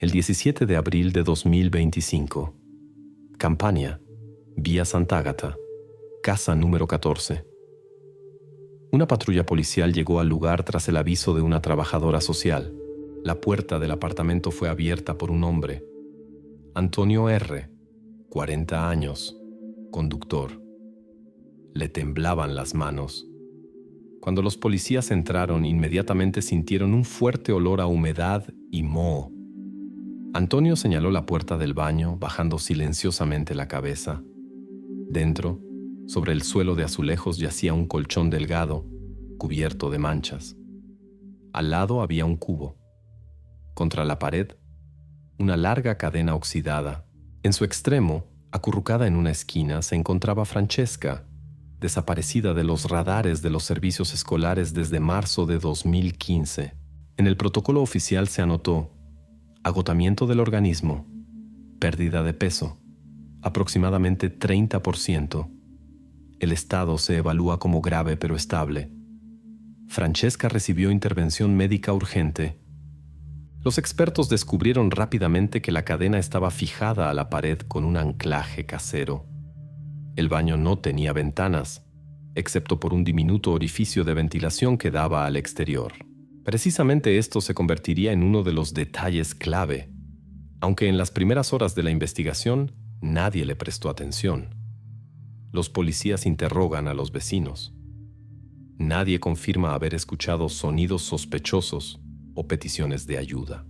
El 17 de abril de 2025. Campania, Vía Sant'Agata, casa número 14. Una patrulla policial llegó al lugar tras el aviso de una trabajadora social. La puerta del apartamento fue abierta por un hombre. Antonio R., 40 años, conductor. Le temblaban las manos. Cuando los policías entraron, inmediatamente sintieron un fuerte olor a humedad y moho. Antonio señaló la puerta del baño, bajando silenciosamente la cabeza. Dentro, sobre el suelo de azulejos, yacía un colchón delgado, cubierto de manchas. Al lado había un cubo. Contra la pared, una larga cadena oxidada. En su extremo, acurrucada en una esquina, se encontraba Francesca, desaparecida de los radares de los servicios escolares desde marzo de 2015. En el protocolo oficial se anotó agotamiento del organismo, pérdida de peso, aproximadamente 30%. El estado se evalúa como grave pero estable. Francesca recibió intervención médica urgente. Los expertos descubrieron rápidamente que la cadena estaba fijada a la pared con un anclaje casero. El baño no tenía ventanas, excepto por un diminuto orificio de ventilación que daba al exterior. Precisamente esto se convertiría en uno de los detalles clave, aunque en las primeras horas de la investigación nadie le prestó atención. Los policías interrogan a los vecinos. Nadie confirma haber escuchado sonidos sospechosos o peticiones de ayuda.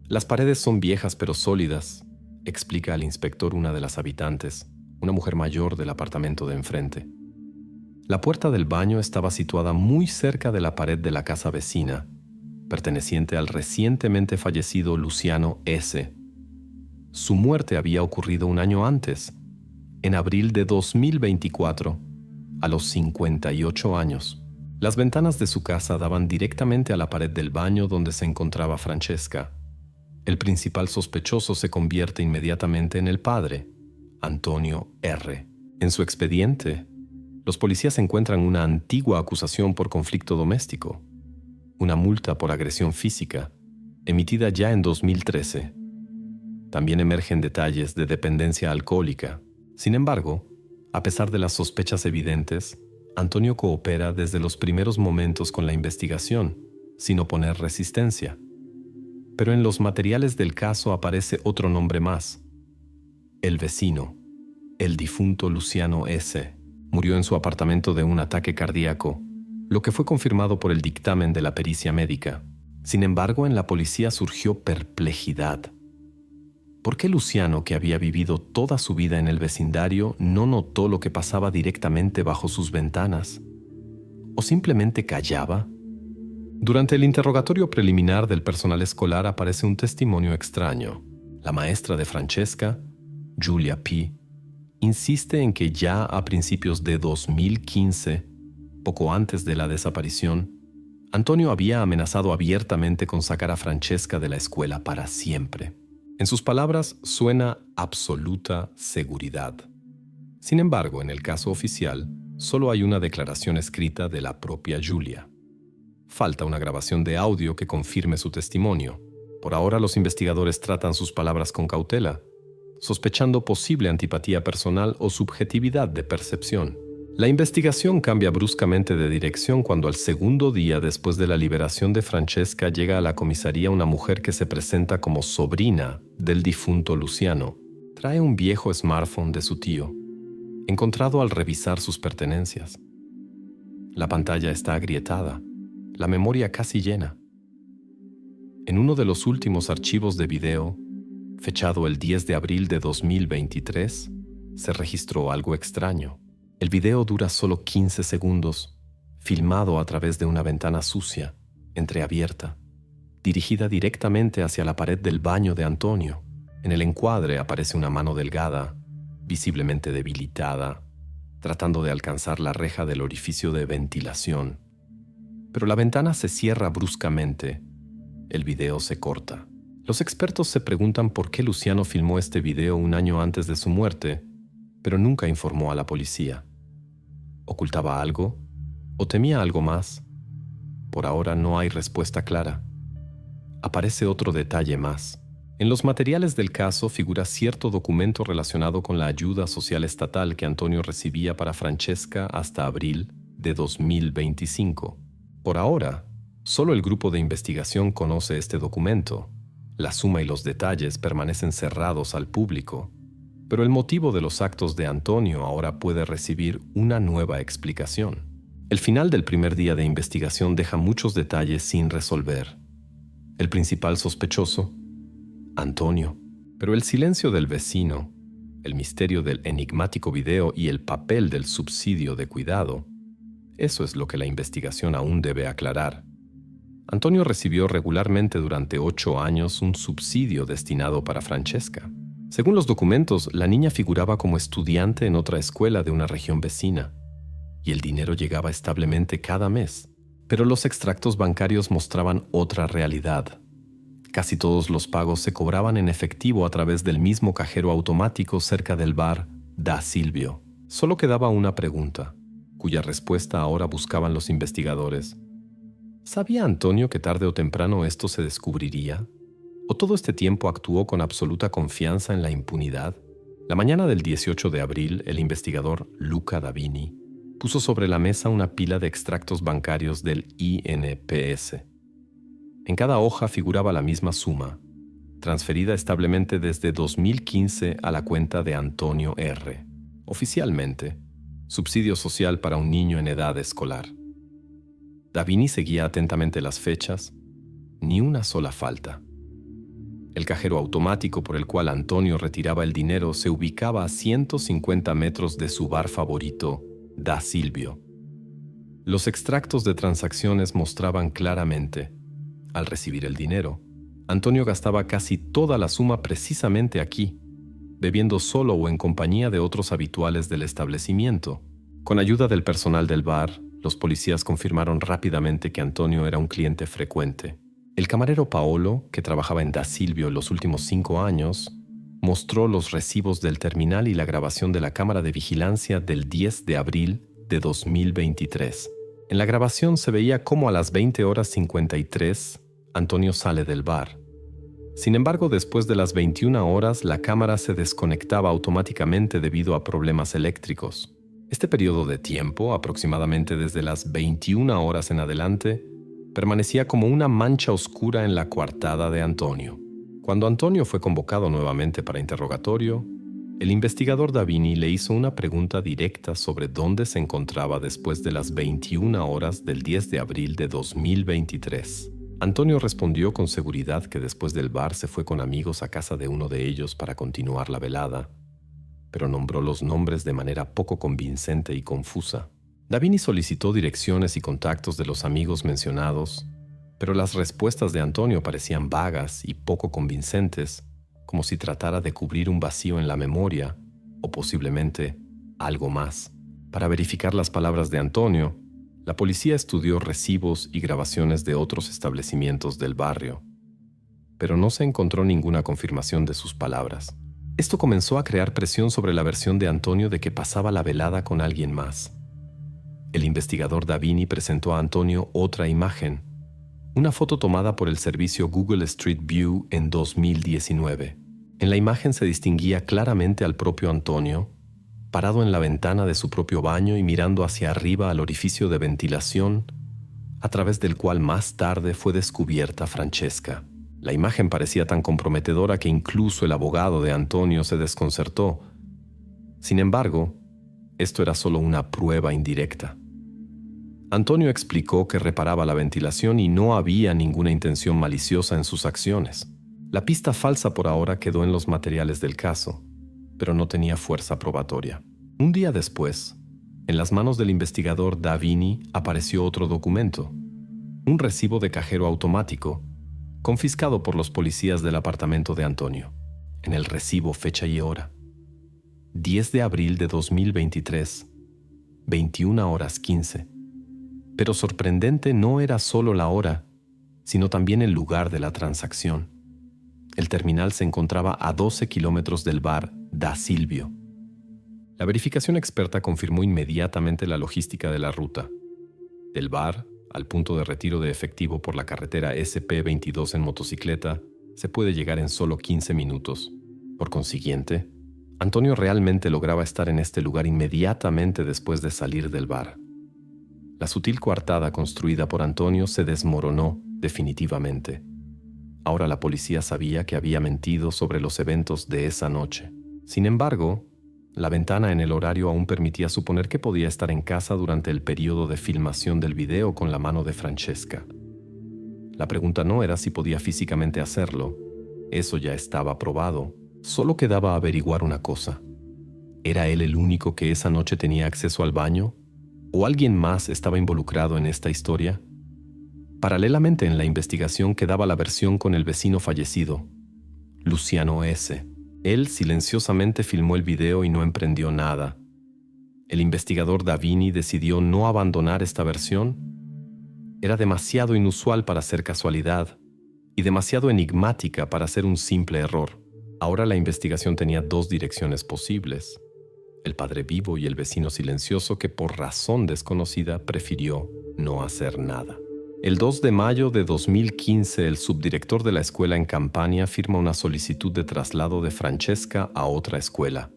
Las paredes son viejas pero sólidas, explica al inspector una de las habitantes, una mujer mayor del apartamento de enfrente. La puerta del baño estaba situada muy cerca de la pared de la casa vecina, perteneciente al recientemente fallecido Luciano S. Su muerte había ocurrido un año antes, en abril de 2024, a los 58 años. Las ventanas de su casa daban directamente a la pared del baño donde se encontraba Francesca. El principal sospechoso se convierte inmediatamente en el padre, Antonio R. En su expediente, los policías encuentran una antigua acusación por conflicto doméstico, una multa por agresión física, emitida ya en 2013. También emergen detalles de dependencia alcohólica. Sin embargo, a pesar de las sospechas evidentes, Antonio coopera desde los primeros momentos con la investigación, sin oponer resistencia. Pero en los materiales del caso aparece otro nombre más. El vecino, el difunto Luciano S., murió en su apartamento de un ataque cardíaco, lo que fue confirmado por el dictamen de la pericia médica. Sin embargo, en la policía surgió perplejidad. ¿Por qué Luciano, que había vivido toda su vida en el vecindario, no notó lo que pasaba directamente bajo sus ventanas? ¿O simplemente callaba? Durante el interrogatorio preliminar del personal escolar aparece un testimonio extraño. La maestra de Francesca, Julia P., insiste en que ya a principios de 2015, poco antes de la desaparición, Antonio había amenazado abiertamente con sacar a Francesca de la escuela para siempre. En sus palabras suena absoluta seguridad. Sin embargo, en el caso oficial, solo hay una declaración escrita de la propia Julia. Falta una grabación de audio que confirme su testimonio. Por ahora, los investigadores tratan sus palabras con cautela, sospechando posible antipatía personal o subjetividad de percepción. La investigación cambia bruscamente de dirección cuando al segundo día después de la liberación de Francesca llega a la comisaría una mujer que se presenta como sobrina del difunto Luciano. Trae un viejo smartphone de su tío, encontrado al revisar sus pertenencias. La pantalla está agrietada, la memoria casi llena. En uno de los últimos archivos de video, fechado el 10 de abril de 2023, se registró algo extraño. El video dura solo 15 segundos, filmado a través de una ventana sucia, entreabierta, dirigida directamente hacia la pared del baño de Antonio. En el encuadre aparece una mano delgada, visiblemente debilitada, tratando de alcanzar la reja del orificio de ventilación. Pero la ventana se cierra bruscamente. El video se corta. Los expertos se preguntan por qué Luciano filmó este video un año antes de su muerte, pero nunca informó a la policía. ¿Ocultaba algo? ¿O temía algo más? Por ahora no hay respuesta clara. Aparece otro detalle más. En los materiales del caso figura cierto documento relacionado con la ayuda social estatal que Antonio recibía para Francesca hasta abril de 2025. Por ahora, solo el grupo de investigación conoce este documento. La suma y los detalles permanecen cerrados al público, pero el motivo de los actos de Antonio ahora puede recibir una nueva explicación. El final del primer día de investigación deja muchos detalles sin resolver. El principal sospechoso, Antonio, pero el silencio del vecino, el misterio del enigmático video y el papel del subsidio de cuidado, eso es lo que la investigación aún debe aclarar. Antonio recibió regularmente durante 8 años un subsidio destinado para Francesca. Según los documentos, la niña figuraba como estudiante en otra escuela de una región vecina, y el dinero llegaba establemente cada mes. Pero los extractos bancarios mostraban otra realidad. Casi todos los pagos se cobraban en efectivo a través del mismo cajero automático cerca del bar Da Silvio. Solo quedaba una pregunta, cuya respuesta ahora buscaban los investigadores. ¿Sabía Antonio que tarde o temprano esto se descubriría? ¿O todo este tiempo actuó con absoluta confianza en la impunidad? La mañana del 18 de abril, el investigador Luca Davini puso sobre la mesa una pila de extractos bancarios del INPS. En cada hoja figuraba la misma suma, transferida establemente desde 2015 a la cuenta de Antonio R. Oficialmente, subsidio social para un niño en edad escolar. Davini seguía atentamente las fechas, ni una sola falta. El cajero automático por el cual Antonio retiraba el dinero se ubicaba a 150 metros de su bar favorito, Da Silvio. Los extractos de transacciones mostraban claramente: al recibir el dinero, Antonio gastaba casi toda la suma precisamente aquí, bebiendo solo o en compañía de otros habituales del establecimiento. Con ayuda del personal del bar, los policías confirmaron rápidamente que Antonio era un cliente frecuente. El camarero Paolo, que trabajaba en Da Silvio los últimos 5 años, mostró los recibos del terminal y la grabación de la cámara de vigilancia del 10 de abril de 2023. En la grabación se veía cómo a las 20:53 Antonio sale del bar. Sin embargo, después de las 21 horas, la cámara se desconectaba automáticamente debido a problemas eléctricos. Este periodo de tiempo, aproximadamente desde las 21 horas en adelante, permanecía como una mancha oscura en la coartada de Antonio. Cuando Antonio fue convocado nuevamente para interrogatorio, el investigador Davini le hizo una pregunta directa sobre dónde se encontraba después de las 21 horas del 10 de abril de 2023. Antonio respondió con seguridad que después del bar se fue con amigos a casa de uno de ellos para continuar la velada, pero nombró los nombres de manera poco convincente y confusa. Davini solicitó direcciones y contactos de los amigos mencionados, pero las respuestas de Antonio parecían vagas y poco convincentes, como si tratara de cubrir un vacío en la memoria, o posiblemente algo más. Para verificar las palabras de Antonio, la policía estudió recibos y grabaciones de otros establecimientos del barrio, pero no se encontró ninguna confirmación de sus palabras. Esto comenzó a crear presión sobre la versión de Antonio de que pasaba la velada con alguien más. El investigador Davini presentó a Antonio otra imagen, una foto tomada por el servicio Google Street View en 2019. En la imagen se distinguía claramente al propio Antonio, parado en la ventana de su propio baño y mirando hacia arriba al orificio de ventilación, a través del cual más tarde fue descubierta Francesca. La imagen parecía tan comprometedora que incluso el abogado de Antonio se desconcertó. Sin embargo, esto era solo una prueba indirecta. Antonio explicó que reparaba la ventilación y no había ninguna intención maliciosa en sus acciones. La pista falsa por ahora quedó en los materiales del caso, pero no tenía fuerza probatoria. Un día después, en las manos del investigador Davini apareció otro documento, un recibo de cajero automático, confiscado por los policías del apartamento de Antonio. En el recibo, fecha y hora: 10 de abril de 2023, 21:15. Pero sorprendente no era solo la hora, sino también el lugar de la transacción. El terminal se encontraba a 12 kilómetros del bar Da Silvio. La verificación experta confirmó inmediatamente la logística de la ruta. Del bar al punto de retiro de efectivo por la carretera SP22 en motocicleta, se puede llegar en solo 15 minutos. Por consiguiente, Antonio realmente lograba estar en este lugar inmediatamente después de salir del bar. La sutil coartada construida por Antonio se desmoronó definitivamente. Ahora la policía sabía que había mentido sobre los eventos de esa noche. Sin embargo, la ventana en el horario aún permitía suponer que podía estar en casa durante el periodo de filmación del video con la mano de Francesca. La pregunta no era si podía físicamente hacerlo. Eso ya estaba probado. Solo quedaba averiguar una cosa. ¿Era él el único que esa noche tenía acceso al baño? ¿O alguien más estaba involucrado en esta historia? Paralelamente en la investigación quedaba la versión con el vecino fallecido, Luciano S. Él silenciosamente filmó el video y no emprendió nada. El investigador Davini decidió no abandonar esta versión. Era demasiado inusual para ser casualidad y demasiado enigmática para ser un simple error. Ahora la investigación tenía dos direcciones posibles: el padre vivo y el vecino silencioso que por razón desconocida prefirió no hacer nada. El 2 de mayo de 2015, el subdirector de la escuela en Campania firma una solicitud de traslado de Francesca a otra escuela.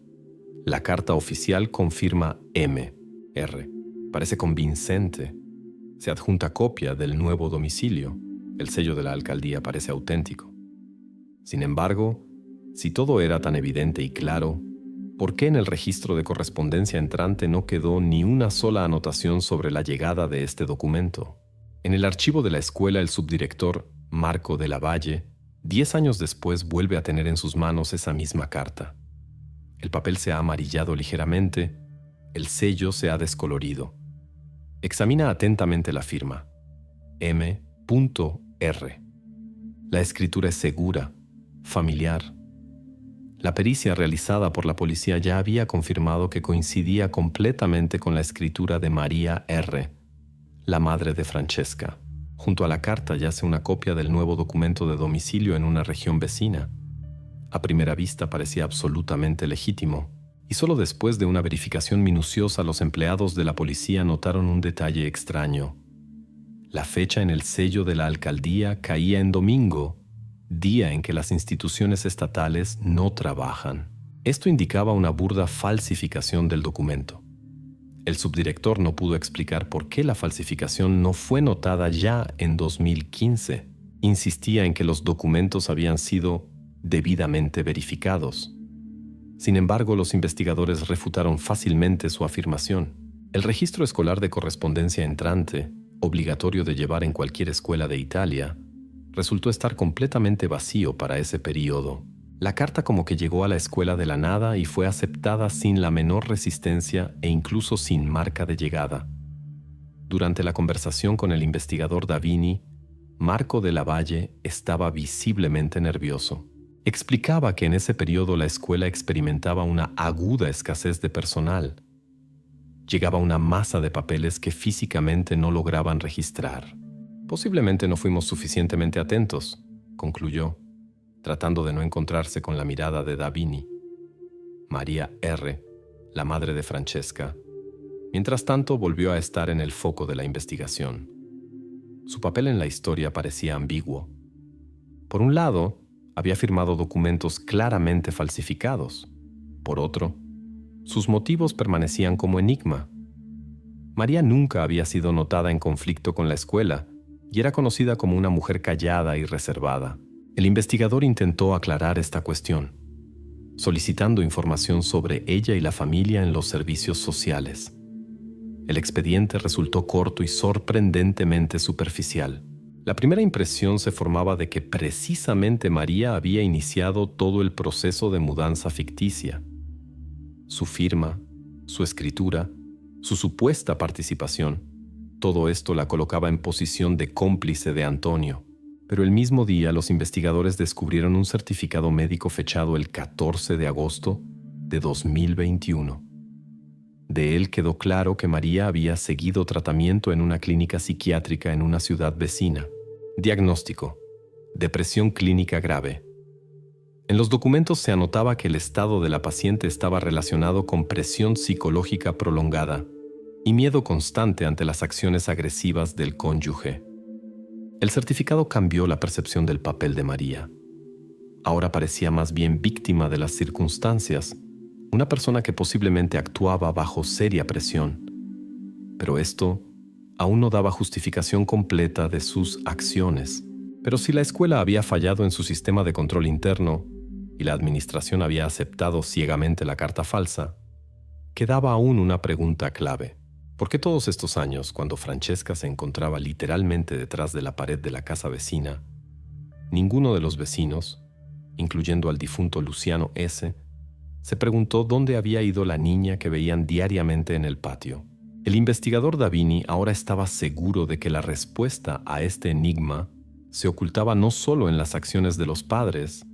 La carta oficial confirma M.R. Parece convincente. Se adjunta copia del nuevo domicilio. El sello de la alcaldía parece auténtico. Sin embargo, si todo era tan evidente y claro, ¿por qué en el registro de correspondencia entrante no quedó ni una sola anotación sobre la llegada de este documento? En el archivo de la escuela, el subdirector, Marco de la Valle, 10 años después vuelve a tener en sus manos esa misma carta. El papel se ha amarillado ligeramente, el sello se ha descolorido. Examina atentamente la firma. M.R. La escritura es segura, familiar. La pericia realizada por la policía ya había confirmado que coincidía completamente con la escritura de María R., la madre de Francesca. Junto a la carta yace una copia del nuevo documento de domicilio en una región vecina. A primera vista parecía absolutamente legítimo, y solo después de una verificación minuciosa los empleados de la policía notaron un detalle extraño. La fecha en el sello de la alcaldía caía en domingo, día en que las instituciones estatales no trabajan. Esto indicaba una burda falsificación del documento. El subdirector no pudo explicar por qué la falsificación no fue notada ya en 2015. Insistía en que los documentos habían sido debidamente verificados. Sin embargo, los investigadores refutaron fácilmente su afirmación. El registro escolar de correspondencia entrante, obligatorio de llevar en cualquier escuela de Italia, resultó estar completamente vacío para ese período. La carta como que llegó a la escuela de la nada y fue aceptada sin la menor resistencia e incluso sin marca de llegada. Durante la conversación con el investigador Davini, Marco de la Valle estaba visiblemente nervioso. Explicaba que en ese periodo la escuela experimentaba una aguda escasez de personal. Llegaba una masa de papeles que físicamente no lograban registrar. Posiblemente no fuimos suficientemente atentos, concluyó, tratando de no encontrarse con la mirada de Davini. María R., la madre de Francesca, mientras tanto volvió a estar en el foco de la investigación. Su papel en la historia parecía ambiguo. Por un lado, había firmado documentos claramente falsificados. Por otro, sus motivos permanecían como enigma. María nunca había sido notada en conflicto con la escuela y era conocida como una mujer callada y reservada. El investigador intentó aclarar esta cuestión, solicitando información sobre ella y la familia en los servicios sociales. El expediente resultó corto y sorprendentemente superficial. La primera impresión se formaba de que precisamente María había iniciado todo el proceso de mudanza ficticia. Su firma, su escritura, su supuesta participación, todo esto la colocaba en posición de cómplice de Antonio. Pero el mismo día los investigadores descubrieron un certificado médico fechado el 14 de agosto de 2021. De él quedó claro que María había seguido tratamiento en una clínica psiquiátrica en una ciudad vecina. Diagnóstico: depresión clínica grave. En los documentos se anotaba que el estado de la paciente estaba relacionado con presión psicológica prolongada y miedo constante ante las acciones agresivas del cónyuge. El certificado cambió la percepción del papel de María. ahora parecía más bien víctima de las circunstancias, una persona que posiblemente actuaba bajo seria presión. Pero esto aún no daba justificación completa de sus acciones. Pero si la escuela había fallado en su sistema de control interno y la administración había aceptado ciegamente la carta falsa, quedaba aún una pregunta clave. ¿Por qué todos estos años, cuando Francesca se encontraba literalmente detrás de la pared de la casa vecina, ninguno de los vecinos, incluyendo al difunto Luciano S., se preguntó dónde había ido la niña que veían diariamente en el patio? El investigador Davini ahora estaba seguro de que la respuesta a este enigma se ocultaba no solo en las acciones de los padres,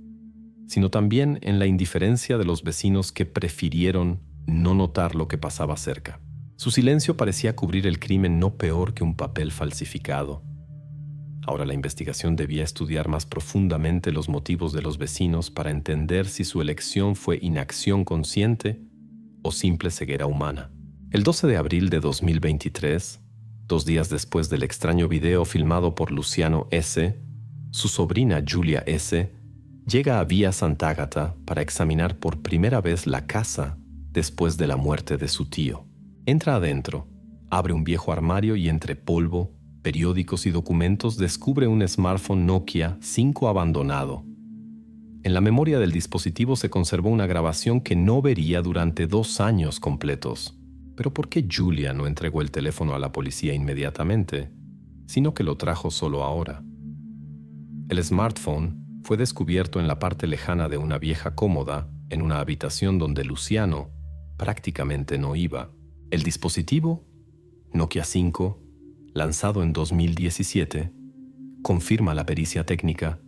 sino también en la indiferencia de los vecinos que prefirieron no notar lo que pasaba cerca. Su silencio parecía cubrir el crimen no peor que un papel falsificado. Ahora la investigación debía estudiar más profundamente los motivos de los vecinos para entender si su elección fue inacción consciente o simple ceguera humana. El 12 de abril de 2023, 2 días después del extraño video filmado por Luciano S., su sobrina Giulia S. llega a Via Sant'Agata para examinar por primera vez la casa después de la muerte de su tío. Entra adentro, abre un viejo armario y entre polvo, periódicos y documentos descubre un smartphone Nokia 5 abandonado. En la memoria del dispositivo se conservó una grabación que no vería durante 2 años completos. Pero ¿por qué Giulia no entregó el teléfono a la policía inmediatamente, sino que lo trajo solo ahora? El smartphone fue descubierto en la parte lejana de una vieja cómoda en una habitación donde Luciano prácticamente no iba. El dispositivo, Nokia 5, lanzado en 2017, confirma la pericia técnica.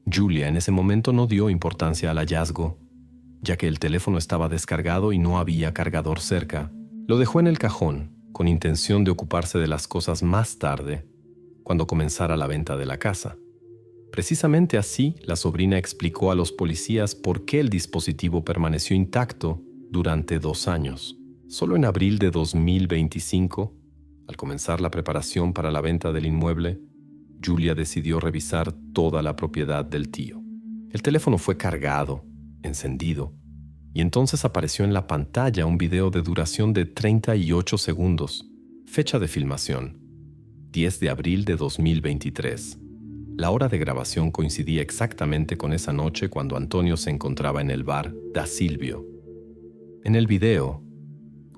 Giulia en ese momento no dio importancia al hallazgo, ya que el teléfono estaba descargado y no había cargador cerca. Lo dejó en el cajón, con intención de ocuparse de las cosas más tarde, cuando comenzara la venta de la casa. Precisamente así, la sobrina explicó a los policías por qué el dispositivo permaneció intacto durante 2 años. Solo en abril de 2025, al comenzar la preparación para la venta del inmueble, Giulia decidió revisar toda la propiedad del tío. El teléfono fue cargado, encendido, y entonces apareció en la pantalla un video de duración de 38 segundos. Fecha de filmación: 10 de abril de 2023. La hora de grabación coincidía exactamente con esa noche cuando Antonio se encontraba en el bar Da Silvio. En el video,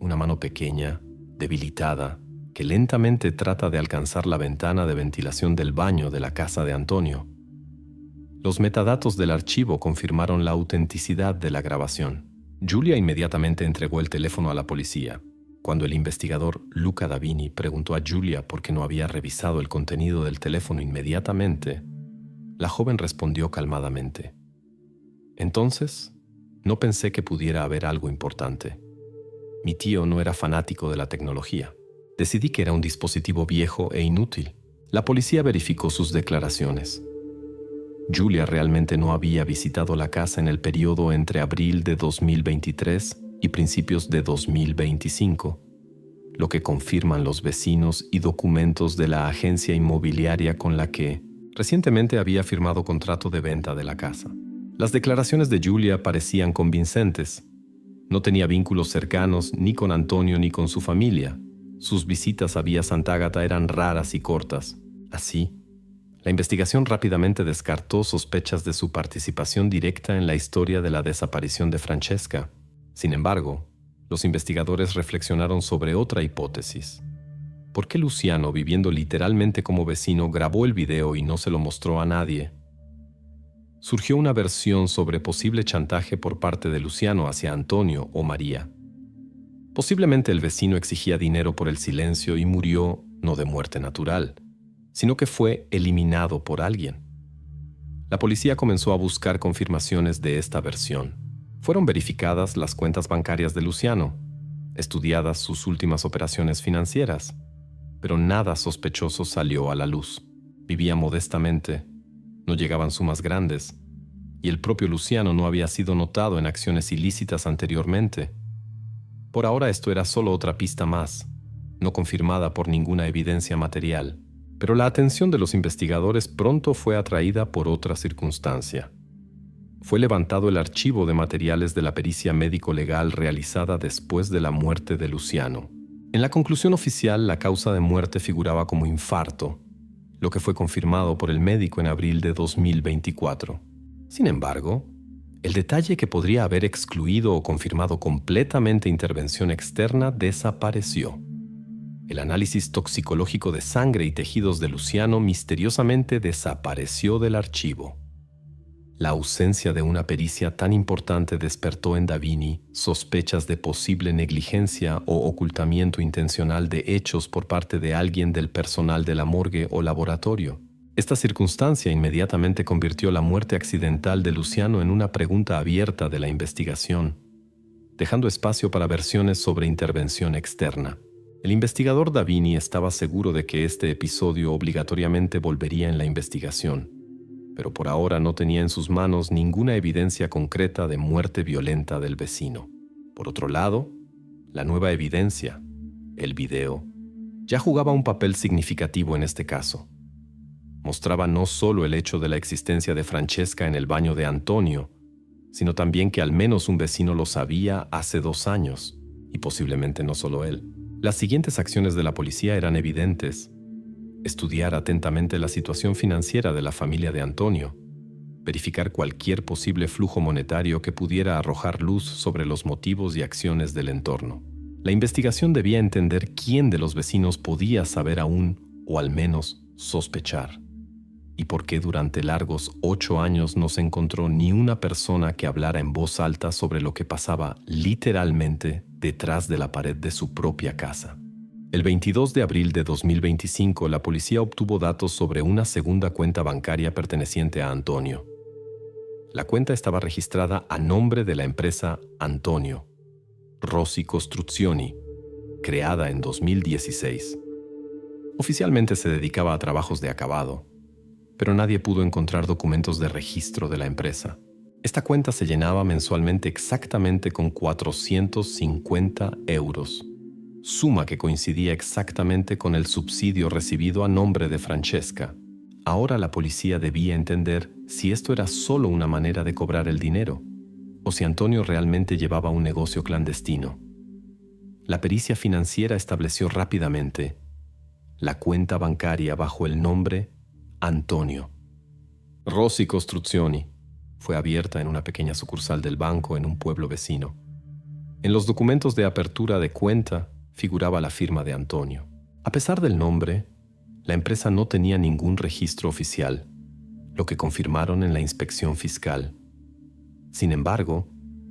una mano pequeña, debilitada, que lentamente trata de alcanzar la ventana de ventilación del baño de la casa de Antonio. Los metadatos del archivo confirmaron la autenticidad de la grabación. Giulia inmediatamente entregó el teléfono a la policía. Cuando el investigador Luca Davini preguntó a Giulia por qué no había revisado el contenido del teléfono inmediatamente, la joven respondió calmadamente: «Entonces, no pensé que pudiera haber algo importante. Mi tío no era fanático de la tecnología. Decidí que era un dispositivo viejo e inútil». La policía verificó sus declaraciones. Giulia realmente no había visitado la casa en el periodo entre abril de 2023 y principios de 2025, lo que confirman los vecinos y documentos de la agencia inmobiliaria con la que recientemente había firmado contrato de venta de la casa. Las declaraciones de Giulia parecían convincentes. No tenía vínculos cercanos ni con Antonio ni con su familia. Sus visitas a Via Sant'Agata eran raras y cortas. Así, la investigación rápidamente descartó sospechas de su participación directa en la historia de la desaparición de Francesca. Sin embargo, los investigadores reflexionaron sobre otra hipótesis. ¿Por qué Luciano, viviendo literalmente como vecino, grabó el video y no se lo mostró a nadie? Surgió una versión sobre posible chantaje por parte de Luciano hacia Antonio o María. Posiblemente el vecino exigía dinero por el silencio y murió no de muerte natural, sino que fue eliminado por alguien. La policía comenzó a buscar confirmaciones de esta versión. Fueron verificadas las cuentas bancarias de Luciano, estudiadas sus últimas operaciones financieras, pero nada sospechoso salió a la luz. Vivía modestamente, no llegaban sumas grandes, y el propio Luciano no había sido notado en acciones ilícitas anteriormente. Por ahora esto era solo otra pista más, no confirmada por ninguna evidencia material. Pero la atención de los investigadores pronto fue atraída por otra circunstancia. fue levantado el archivo de materiales de la pericia médico-legal realizada después de la muerte de Luciano. En la conclusión oficial, la causa de muerte figuraba como infarto, lo que fue confirmado por el médico en abril de 2024. Sin embargo, el detalle que podría haber excluido o confirmado completamente intervención externa desapareció. El análisis toxicológico de sangre y tejidos de Luciano misteriosamente desapareció del archivo. La ausencia de una pericia tan importante despertó en Davini sospechas de posible negligencia o ocultamiento intencional de hechos por parte de alguien del personal de la morgue o laboratorio. Esta circunstancia inmediatamente convirtió la muerte accidental de Luciano en una pregunta abierta de la investigación, dejando espacio para versiones sobre intervención externa. El investigador Davini estaba seguro de que este episodio obligatoriamente volvería en la investigación, pero por ahora no tenía en sus manos ninguna evidencia concreta de muerte violenta del vecino. Por otro lado, la nueva evidencia, el video, ya jugaba un papel significativo en este caso. Mostraba no solo el hecho de la existencia de Francesca en el baño de Antonio, sino también que al menos un vecino lo sabía hace 2 años, y posiblemente no solo él. Las siguientes acciones de la policía eran evidentes: estudiar atentamente la situación financiera de la familia de Antonio, verificar cualquier posible flujo monetario que pudiera arrojar luz sobre los motivos y acciones del entorno. La investigación debía entender quién de los vecinos podía saber aún, o al menos sospechar, y por qué durante largos 8 años no se encontró ni una persona que hablara en voz alta sobre lo que pasaba literalmente detrás de la pared de su propia casa. El 22 de abril de 2025, la policía obtuvo datos sobre una segunda cuenta bancaria perteneciente a Antonio. La cuenta estaba registrada a nombre de la empresa Antonio, Rossi Costruzioni, creada en 2016. Oficialmente se dedicaba a trabajos de acabado, pero nadie pudo encontrar documentos de registro de la empresa. Esta cuenta se llenaba mensualmente exactamente con 450 euros. Suma que coincidía exactamente con el subsidio recibido a nombre de Francesca. Ahora la policía debía entender si esto era solo una manera de cobrar el dinero, o si Antonio realmente llevaba un negocio clandestino. La pericia financiera estableció rápidamente la cuenta bancaria bajo el nombre Antonio. Rossi Costruzioni fue abierta en una pequeña sucursal del banco en un pueblo vecino. En los documentos de apertura de cuenta figuraba la firma de Antonio. A pesar del nombre, la empresa no tenía ningún registro oficial, lo que confirmaron en la inspección fiscal. Sin embargo,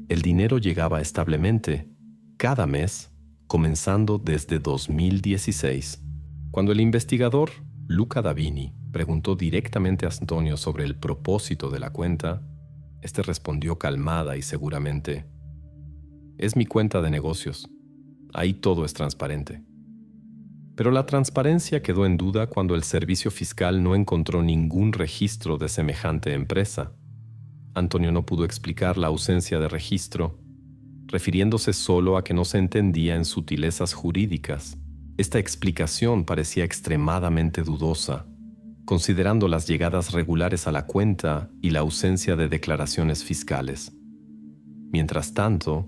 el dinero llegaba establemente, cada mes, comenzando desde 2016. Cuando el investigador Luca Davini preguntó directamente a Antonio sobre el propósito de la cuenta, este respondió calmada y seguramente: «Es mi cuenta de negocios. Ahí todo es transparente». Pero la transparencia quedó en duda cuando el servicio fiscal no encontró ningún registro de semejante empresa. Antonio no pudo explicar la ausencia de registro, refiriéndose solo a que no se entendía en sutilezas jurídicas. Esta explicación parecía extremadamente dudosa, considerando las llegadas regulares a la cuenta y la ausencia de declaraciones fiscales. Mientras tanto,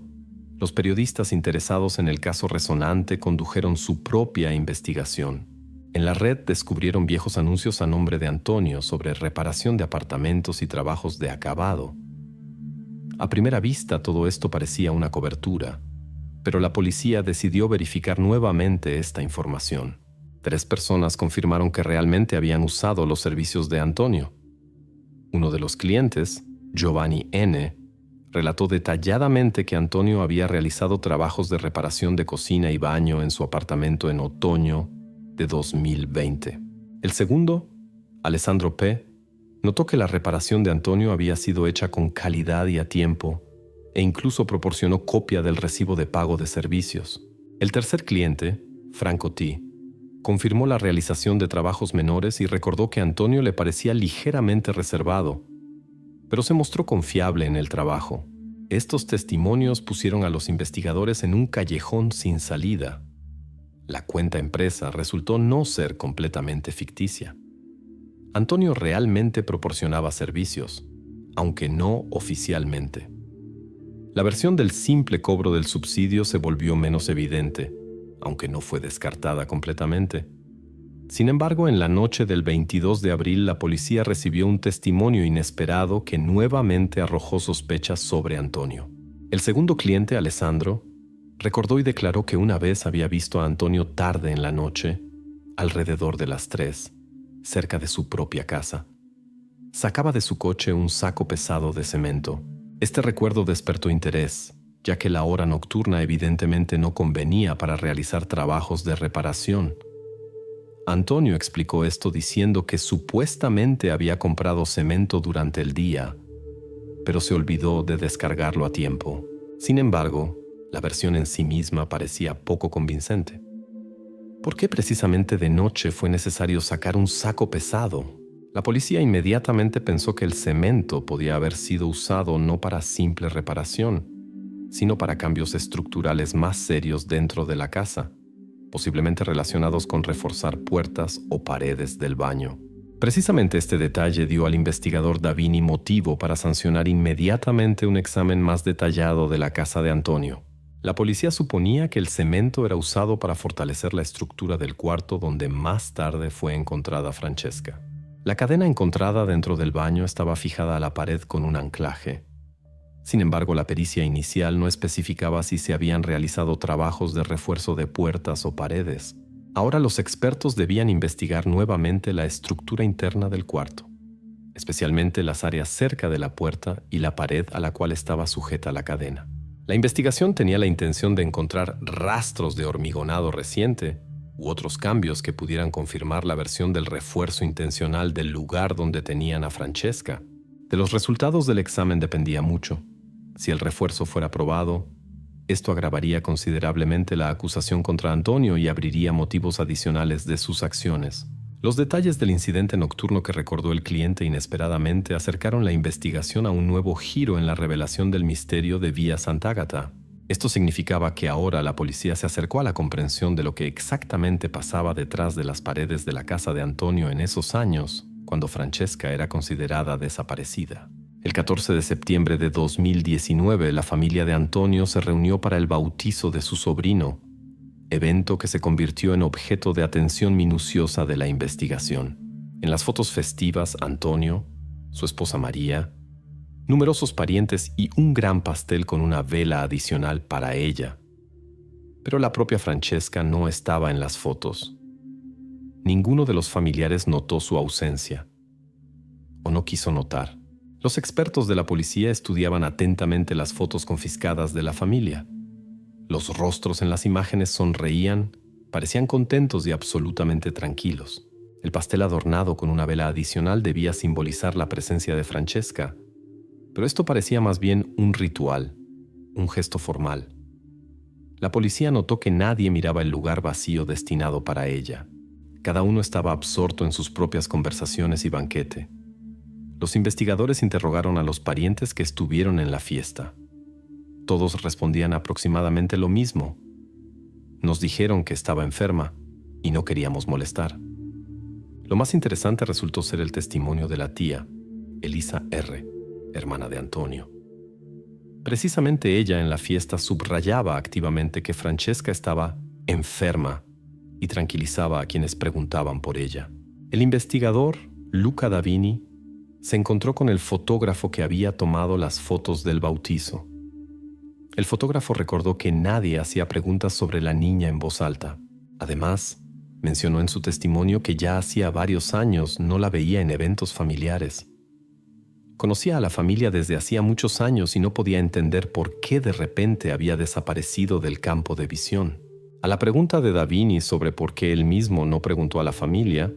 los periodistas interesados en el caso resonante condujeron su propia investigación. En la red descubrieron viejos anuncios a nombre de Antonio sobre reparación de apartamentos y trabajos de acabado. A primera vista todo esto parecía una cobertura, pero la policía decidió verificar nuevamente esta información. 3 personas confirmaron que realmente habían usado los servicios de Antonio. Uno de los clientes, Giovanni N., relató detalladamente que Antonio había realizado trabajos de reparación de cocina y baño en su apartamento en otoño de 2020. El segundo, Alessandro P., notó que la reparación de Antonio había sido hecha con calidad y a tiempo, e incluso proporcionó copia del recibo de pago de servicios. El tercer cliente, Franco T., confirmó la realización de trabajos menores y recordó que Antonio le parecía ligeramente reservado, pero se mostró confiable en el trabajo. Estos testimonios pusieron a los investigadores en un callejón sin salida. La cuenta empresa resultó no ser completamente ficticia. Antonio realmente proporcionaba servicios, aunque no oficialmente. La versión del simple cobro del subsidio se volvió menos evidente, aunque no fue descartada completamente. Sin embargo, en la noche del 22 de abril, la policía recibió un testimonio inesperado que nuevamente arrojó sospechas sobre Antonio. El segundo cliente, Alessandro, recordó y declaró que una vez había visto a Antonio tarde en la noche, alrededor de las 3, cerca de su propia casa. Sacaba de su coche un saco pesado de cemento. Este recuerdo despertó interés, ya que la hora nocturna evidentemente no convenía para realizar trabajos de reparación. Antonio explicó esto diciendo que supuestamente había comprado cemento durante el día, pero se olvidó de descargarlo a tiempo. Sin embargo, la versión en sí misma parecía poco convincente. ¿Por qué precisamente de noche fue necesario sacar un saco pesado? La policía inmediatamente pensó que el cemento podía haber sido usado no para simple reparación, sino para cambios estructurales más serios dentro de la casa, posiblemente relacionados con reforzar puertas o paredes del baño. Precisamente este detalle dio al investigador Davini motivo para sancionar inmediatamente un examen más detallado de la casa de Antonio. La policía suponía que el cemento era usado para fortalecer la estructura del cuarto donde más tarde fue encontrada Francesca. La cadena encontrada dentro del baño estaba fijada a la pared con un anclaje. Sin embargo, la pericia inicial no especificaba si se habían realizado trabajos de refuerzo de puertas o paredes. Ahora los expertos debían investigar nuevamente la estructura interna del cuarto, especialmente las áreas cerca de la puerta y la pared a la cual estaba sujeta la cadena. La investigación tenía la intención de encontrar rastros de hormigonado reciente u otros cambios que pudieran confirmar la versión del refuerzo intencional del lugar donde tenían a Francesca. De los resultados del examen dependía mucho. Si el refuerzo fuera aprobado, esto agravaría considerablemente la acusación contra Antonio y abriría motivos adicionales de sus acciones. Los detalles del incidente nocturno que recordó el cliente inesperadamente acercaron la investigación a un nuevo giro en la revelación del misterio de Via Sant'Agata. Esto significaba que ahora la policía se acercó a la comprensión de lo que exactamente pasaba detrás de las paredes de la casa de Antonio en esos años, cuando Francesca era considerada desaparecida. El 14 de septiembre de 2019, la familia de Antonio se reunió para el bautizo de su sobrino, evento que se convirtió en objeto de atención minuciosa de la investigación. En las fotos festivas, Antonio, su esposa María, numerosos parientes y un gran pastel con una vela adicional para ella. Pero la propia Francesca no estaba en las fotos. Ninguno de los familiares notó su ausencia, o no quiso notar. Los expertos de la policía estudiaban atentamente las fotos confiscadas de la familia. Los rostros en las imágenes sonreían, parecían contentos y absolutamente tranquilos. El pastel adornado con una vela adicional debía simbolizar la presencia de Francesca, pero esto parecía más bien un ritual, un gesto formal. La policía notó que nadie miraba el lugar vacío destinado para ella. Cada uno estaba absorto en sus propias conversaciones y banquete. Los investigadores interrogaron a los parientes que estuvieron en la fiesta. Todos respondían aproximadamente lo mismo. Nos dijeron que estaba enferma y no queríamos molestar. Lo más interesante resultó ser el testimonio de la tía, Elisa R., hermana de Antonio. Precisamente ella en la fiesta subrayaba activamente que Francesca estaba enferma y tranquilizaba a quienes preguntaban por ella. El investigador, Luca Davini, se encontró con el fotógrafo que había tomado las fotos del bautizo. El fotógrafo recordó que nadie hacía preguntas sobre la niña en voz alta. Además, mencionó en su testimonio que ya hacía varios años no la veía en eventos familiares. Conocía a la familia desde hacía muchos años y no podía entender por qué de repente había desaparecido del campo de visión. A la pregunta de Davini sobre por qué él mismo no preguntó a la familia,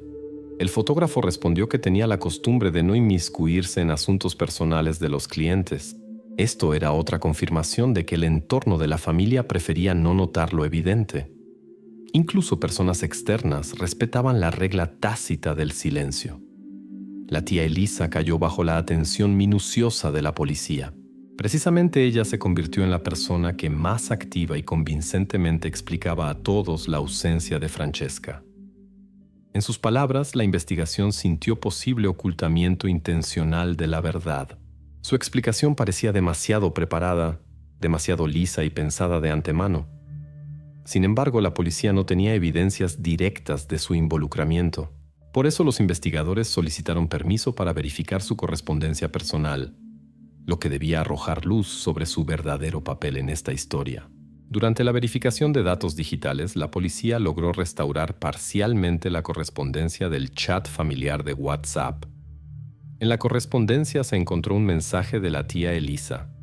el fotógrafo respondió que tenía la costumbre de no inmiscuirse en asuntos personales de los clientes. Esto era otra confirmación de que el entorno de la familia prefería no notar lo evidente. Incluso personas externas respetaban la regla tácita del silencio. La tía Elisa cayó bajo la atención minuciosa de la policía. Precisamente ella se convirtió en la persona que más activa y convincentemente explicaba a todos la ausencia de Francesca. En sus palabras, la investigación sintió posible ocultamiento intencional de la verdad. Su explicación parecía demasiado preparada, demasiado lisa y pensada de antemano. Sin embargo, la policía no tenía evidencias directas de su involucramiento. Por eso los investigadores solicitaron permiso para verificar su correspondencia personal, lo que debía arrojar luz sobre su verdadero papel en esta historia. Durante la verificación de datos digitales, la policía logró restaurar parcialmente la correspondencia del chat familiar de WhatsApp. En la correspondencia se encontró un mensaje de la tía Elisa.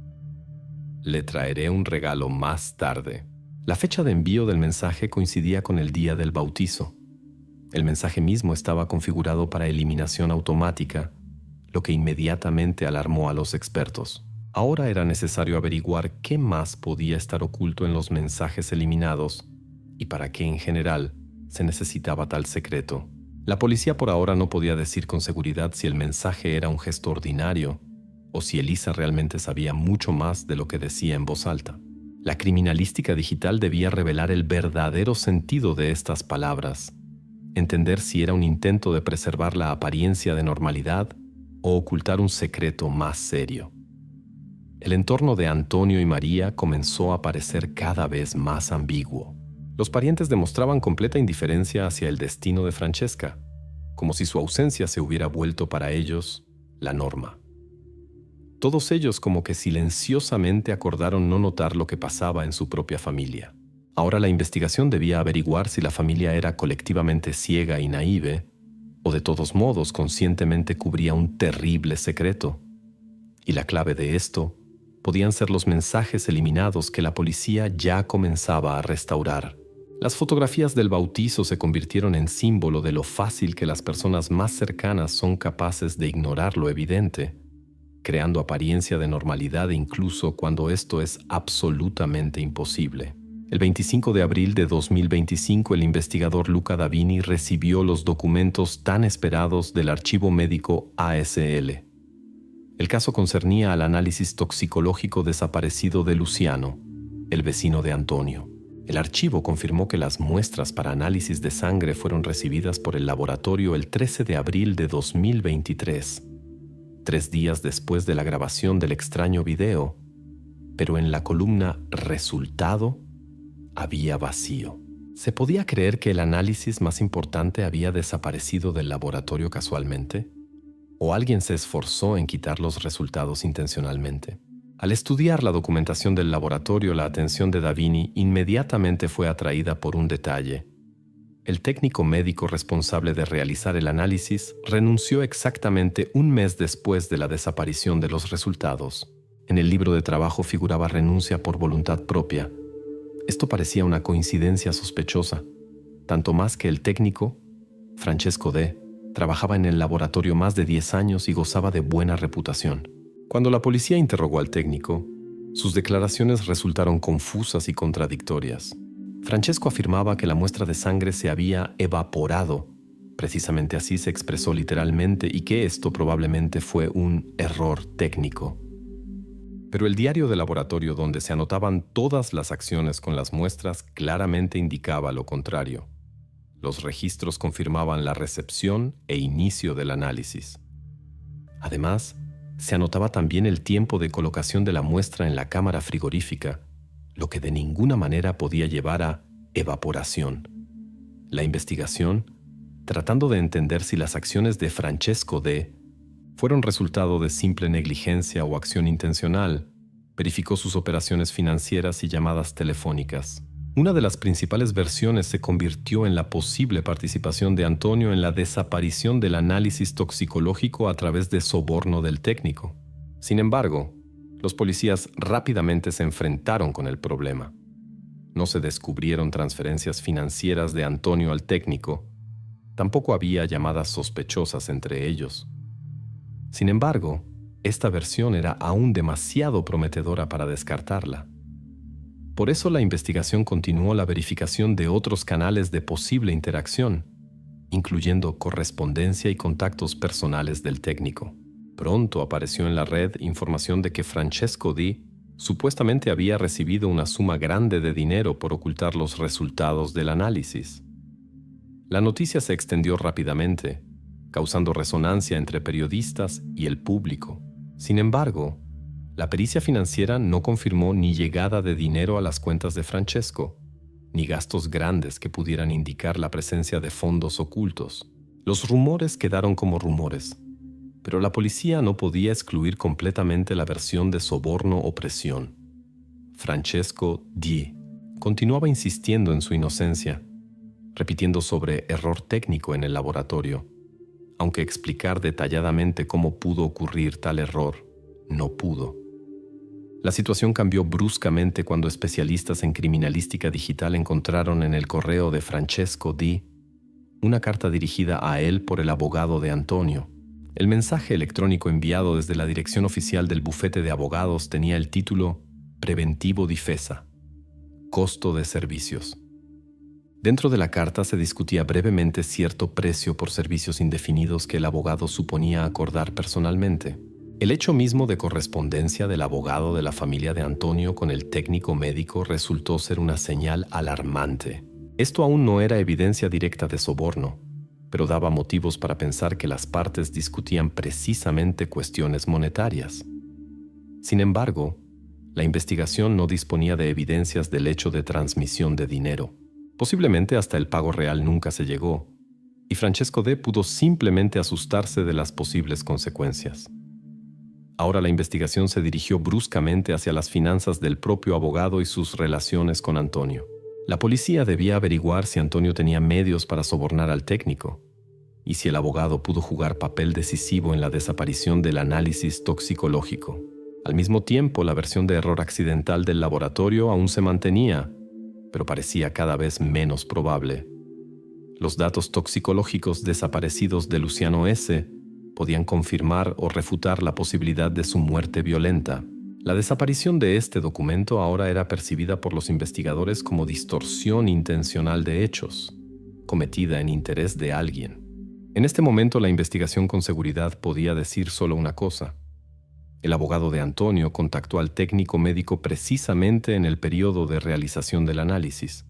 Le traeré un regalo más tarde. La fecha de envío del mensaje coincidía con el día del bautizo. El mensaje mismo estaba configurado para eliminación automática, lo que inmediatamente alarmó a los expertos. Ahora era necesario averiguar qué más podía estar oculto en los mensajes eliminados y para qué en general se necesitaba tal secreto. La policía por ahora no podía decir con seguridad si el mensaje era un gesto ordinario o si Elisa realmente sabía mucho más de lo que decía en voz alta. La criminalística digital debía revelar el verdadero sentido de estas palabras, entender si era un intento de preservar la apariencia de normalidad o ocultar un secreto más serio. El entorno de Antonio y María comenzó a parecer cada vez más ambiguo. Los parientes demostraban completa indiferencia hacia el destino de Francesca, como si su ausencia se hubiera vuelto para ellos la norma. Todos ellos como que silenciosamente acordaron no notar lo que pasaba en su propia familia. Ahora la investigación debía averiguar si la familia era colectivamente ciega y naïve, o de todos modos conscientemente cubría un terrible secreto. Y la clave de esto podían ser los mensajes eliminados que la policía ya comenzaba a restaurar. Las fotografías del bautizo se convirtieron en símbolo de lo fácil que las personas más cercanas son capaces de ignorar lo evidente, creando apariencia de normalidad incluso cuando esto es absolutamente imposible. El 25 de abril de 2025, el investigador Luca Davini recibió los documentos tan esperados del archivo médico ASL. El caso concernía al análisis toxicológico desaparecido de Luciano, el vecino de Antonio. El archivo confirmó que las muestras para análisis de sangre fueron recibidas por el laboratorio el 13 de abril de 2023, 3 días después de la grabación del extraño video, pero en la columna «Resultado» había vacío. ¿Se podía creer que el análisis más importante había desaparecido del laboratorio casualmente? ¿O alguien se esforzó en quitar los resultados intencionalmente? Al estudiar la documentación del laboratorio, la atención de Davini inmediatamente fue atraída por un detalle. El técnico médico responsable de realizar el análisis renunció exactamente un mes después de la desaparición de los resultados. En el libro de trabajo figuraba renuncia por voluntad propia. Esto parecía una coincidencia sospechosa, tanto más que el técnico, Francesco D., trabajaba en el laboratorio más de 10 años y gozaba de buena reputación. Cuando la policía interrogó al técnico, sus declaraciones resultaron confusas y contradictorias. Francesco afirmaba que la muestra de sangre se había evaporado, precisamente así se expresó literalmente, y que esto probablemente fue un error técnico. Pero el diario de laboratorio donde se anotaban todas las acciones con las muestras claramente indicaba lo contrario. Los registros confirmaban la recepción e inicio del análisis. Además, se anotaba también el tiempo de colocación de la muestra en la cámara frigorífica, lo que de ninguna manera podía llevar a evaporación. La investigación, tratando de entender si las acciones de Francesco D. fueron resultado de simple negligencia o acción intencional, verificó sus operaciones financieras y llamadas telefónicas. Una de las principales versiones se convirtió en la posible participación de Antonio en la desaparición del análisis toxicológico a través de soborno del técnico. Sin embargo, los policías rápidamente se enfrentaron con el problema. No se descubrieron transferencias financieras de Antonio al técnico. Tampoco había llamadas sospechosas entre ellos. Sin embargo, esta versión era aún demasiado prometedora para descartarla. Por eso la investigación continuó la verificación de otros canales de posible interacción, incluyendo correspondencia y contactos personales del técnico. Pronto apareció en la red información de que Francesco D. supuestamente había recibido una suma grande de dinero por ocultar los resultados del análisis. La noticia se extendió rápidamente, causando resonancia entre periodistas y el público. Sin embargo, la pericia financiera no confirmó ni llegada de dinero a las cuentas de Francesco, ni gastos grandes que pudieran indicar la presencia de fondos ocultos. Los rumores quedaron como rumores, pero la policía no podía excluir completamente la versión de soborno o presión. Francesco Die continuaba insistiendo en su inocencia, repitiendo sobre error técnico en el laboratorio, aunque explicar detalladamente cómo pudo ocurrir tal error no pudo. La situación cambió bruscamente cuando especialistas en criminalística digital encontraron en el correo de Francesco Die una carta dirigida a él por el abogado de Antonio. El mensaje electrónico enviado desde la dirección oficial del bufete de abogados tenía el título Preventivo Difesa, costo de servicios. Dentro de la carta se discutía brevemente cierto precio por servicios indefinidos que el abogado suponía acordar personalmente. El hecho mismo de correspondencia del abogado de la familia de Antonio con el técnico médico resultó ser una señal alarmante. Esto aún no era evidencia directa de soborno, pero daba motivos para pensar que las partes discutían precisamente cuestiones monetarias. Sin embargo, la investigación no disponía de evidencias del hecho de transmisión de dinero. Posiblemente hasta el pago real nunca se llegó, y Francesco D. pudo simplemente asustarse de las posibles consecuencias. Ahora la investigación se dirigió bruscamente hacia las finanzas del propio abogado y sus relaciones con Antonio. La policía debía averiguar si Antonio tenía medios para sobornar al técnico, y si el abogado pudo jugar papel decisivo en la desaparición del análisis toxicológico. Al mismo tiempo, la versión de error accidental del laboratorio aún se mantenía, pero parecía cada vez menos probable. Los datos toxicológicos desaparecidos de Luciano S. podían confirmar o refutar la posibilidad de su muerte violenta. La desaparición de este documento ahora era percibida por los investigadores como distorsión intencional de hechos, cometida en interés de alguien. En este momento la investigación con seguridad podía decir solo una cosa. El abogado de Antonio contactó al técnico médico precisamente en el periodo de realización del análisis.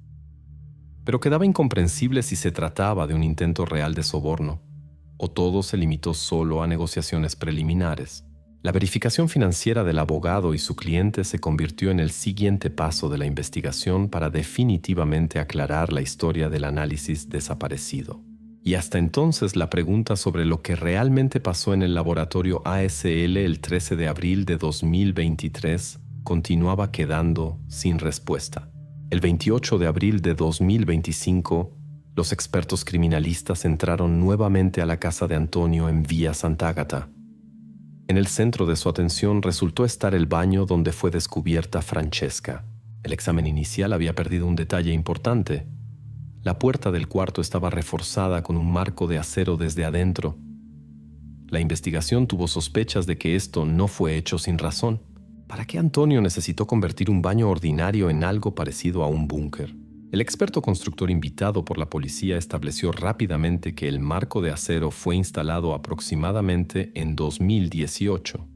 Pero quedaba incomprensible si se trataba de un intento real de soborno, o todo se limitó solo a negociaciones preliminares. La verificación financiera del abogado y su cliente se convirtió en el siguiente paso de la investigación para definitivamente aclarar la historia del análisis desaparecido. Y hasta entonces la pregunta sobre lo que realmente pasó en el laboratorio ASL el 13 de abril de 2023 continuaba quedando sin respuesta. El 28 de abril de 2025, los expertos criminalistas entraron nuevamente a la casa de Antonio en Vía Sant'Agata. En el centro de su atención resultó estar el baño donde fue descubierta Francesca. El examen inicial había perdido un detalle importante. La puerta del cuarto estaba reforzada con un marco de acero desde adentro. La investigación tuvo sospechas de que esto no fue hecho sin razón. ¿Para qué Antonio necesitó convertir un baño ordinario en algo parecido a un búnker? El experto constructor invitado por la policía estableció rápidamente que el marco de acero fue instalado aproximadamente en 2018.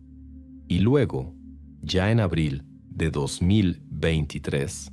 Y luego, ya en abril de 2023,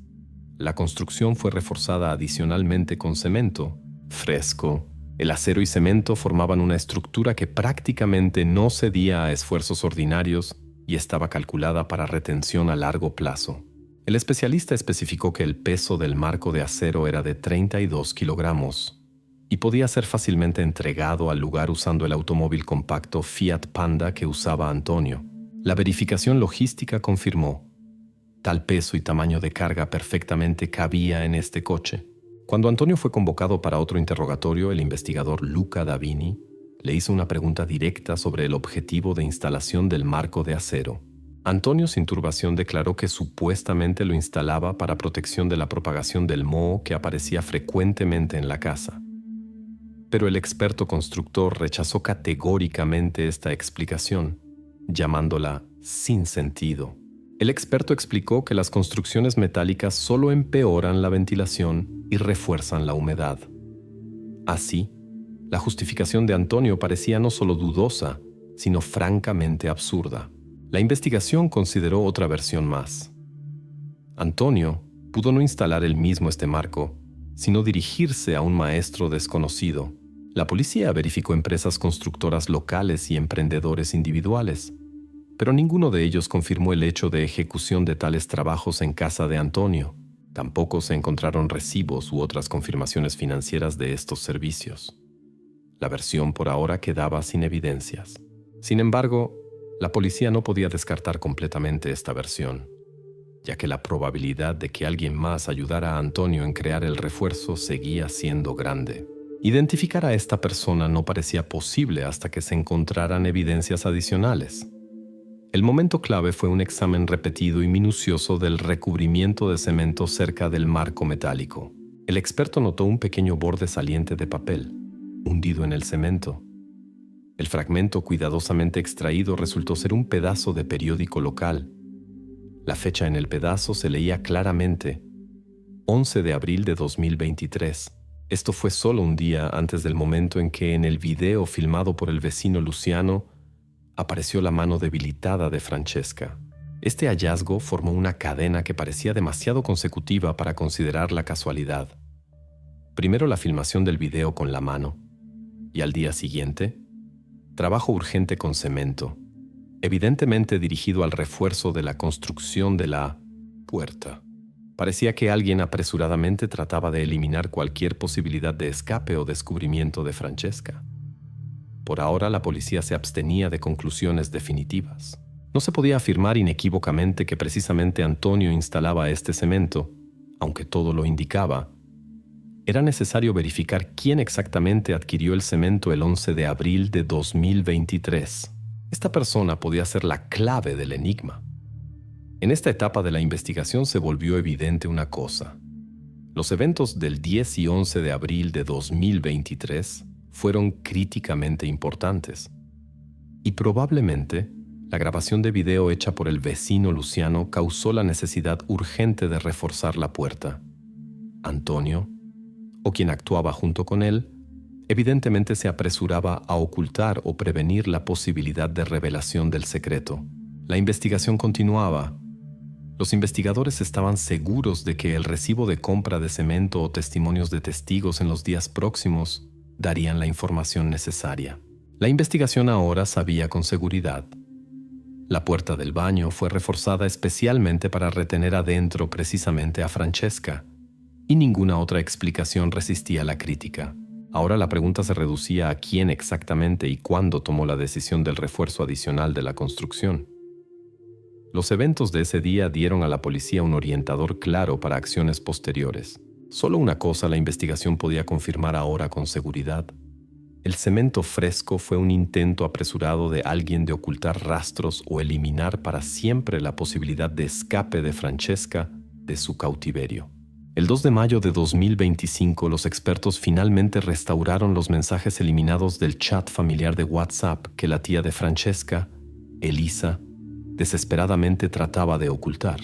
la construcción fue reforzada adicionalmente con cemento fresco. El acero y cemento formaban una estructura que prácticamente no cedía a esfuerzos ordinarios y estaba calculada para retención a largo plazo. El especialista especificó que el peso del marco de acero era de 32 kilogramos y podía ser fácilmente entregado al lugar usando el automóvil compacto Fiat Panda que usaba Antonio. La verificación logística confirmó: tal peso y tamaño de carga perfectamente cabía en este coche. Cuando Antonio fue convocado para otro interrogatorio, el investigador Luca Davini le hizo una pregunta directa sobre el objetivo de instalación del marco de acero. Antonio, sin turbación, declaró que supuestamente lo instalaba para protección de la propagación del moho que aparecía frecuentemente en la casa. Pero el experto constructor rechazó categóricamente esta explicación, llamándola sin sentido. El experto explicó que las construcciones metálicas solo empeoran la ventilación y refuerzan la humedad. Así, la justificación de Antonio parecía no solo dudosa, sino francamente absurda. La investigación consideró otra versión más. Antonio pudo no instalar él mismo este marco, sino dirigirse a un maestro desconocido. La policía verificó empresas constructoras locales y emprendedores individuales, pero ninguno de ellos confirmó el hecho de ejecución de tales trabajos en casa de Antonio. Tampoco se encontraron recibos u otras confirmaciones financieras de estos servicios. La versión por ahora quedaba sin evidencias. Sin embargo, la policía no podía descartar completamente esta versión, ya que la probabilidad de que alguien más ayudara a Antonio en crear el refuerzo seguía siendo grande. Identificar a esta persona no parecía posible hasta que se encontraran evidencias adicionales. El momento clave fue un examen repetido y minucioso del recubrimiento de cemento cerca del marco metálico. El experto notó un pequeño borde saliente de papel, hundido en el cemento. El fragmento cuidadosamente extraído resultó ser un pedazo de periódico local. La fecha en el pedazo se leía claramente: 11 de abril de 2023. Esto fue solo un día antes del momento en que en el video filmado por el vecino Luciano apareció la mano debilitada de Francesca. Este hallazgo formó una cadena que parecía demasiado consecutiva para considerarla casualidad. Primero la filmación del video con la mano, y al día siguiente, trabajo urgente con cemento, evidentemente dirigido al refuerzo de la construcción de la puerta. Parecía que alguien apresuradamente trataba de eliminar cualquier posibilidad de escape o descubrimiento de Francesca. Por ahora, la policía se abstenía de conclusiones definitivas. No se podía afirmar inequívocamente que precisamente Antonio instalaba este cemento, aunque todo lo indicaba. Era necesario verificar quién exactamente adquirió el cemento el 11 de abril de 2023. Esta persona podía ser la clave del enigma. En esta etapa de la investigación se volvió evidente una cosa. Los eventos del 10 y 11 de abril de 2023 fueron críticamente importantes. Y probablemente, la grabación de video hecha por el vecino Luciano causó la necesidad urgente de reforzar la puerta. Antonio, o quien actuaba junto con él, evidentemente se apresuraba a ocultar o prevenir la posibilidad de revelación del secreto. La investigación continuaba. Los investigadores estaban seguros de que el recibo de compra de cemento o testimonios de testigos en los días próximos darían la información necesaria. La investigación ahora sabía con seguridad. La puerta del baño fue reforzada especialmente para retener adentro precisamente a Francesca, y ninguna otra explicación resistía la crítica. Ahora la pregunta se reducía a quién exactamente y cuándo tomó la decisión del refuerzo adicional de la construcción. Los eventos de ese día dieron a la policía un orientador claro para acciones posteriores. Solo una cosa la investigación podía confirmar ahora con seguridad. El cemento fresco fue un intento apresurado de alguien de ocultar rastros o eliminar para siempre la posibilidad de escape de Francesca de su cautiverio. El 2 de mayo de 2025, los expertos finalmente restauraron los mensajes eliminados del chat familiar de WhatsApp que la tía de Francesca, Elisa, desesperadamente trataba de ocultar.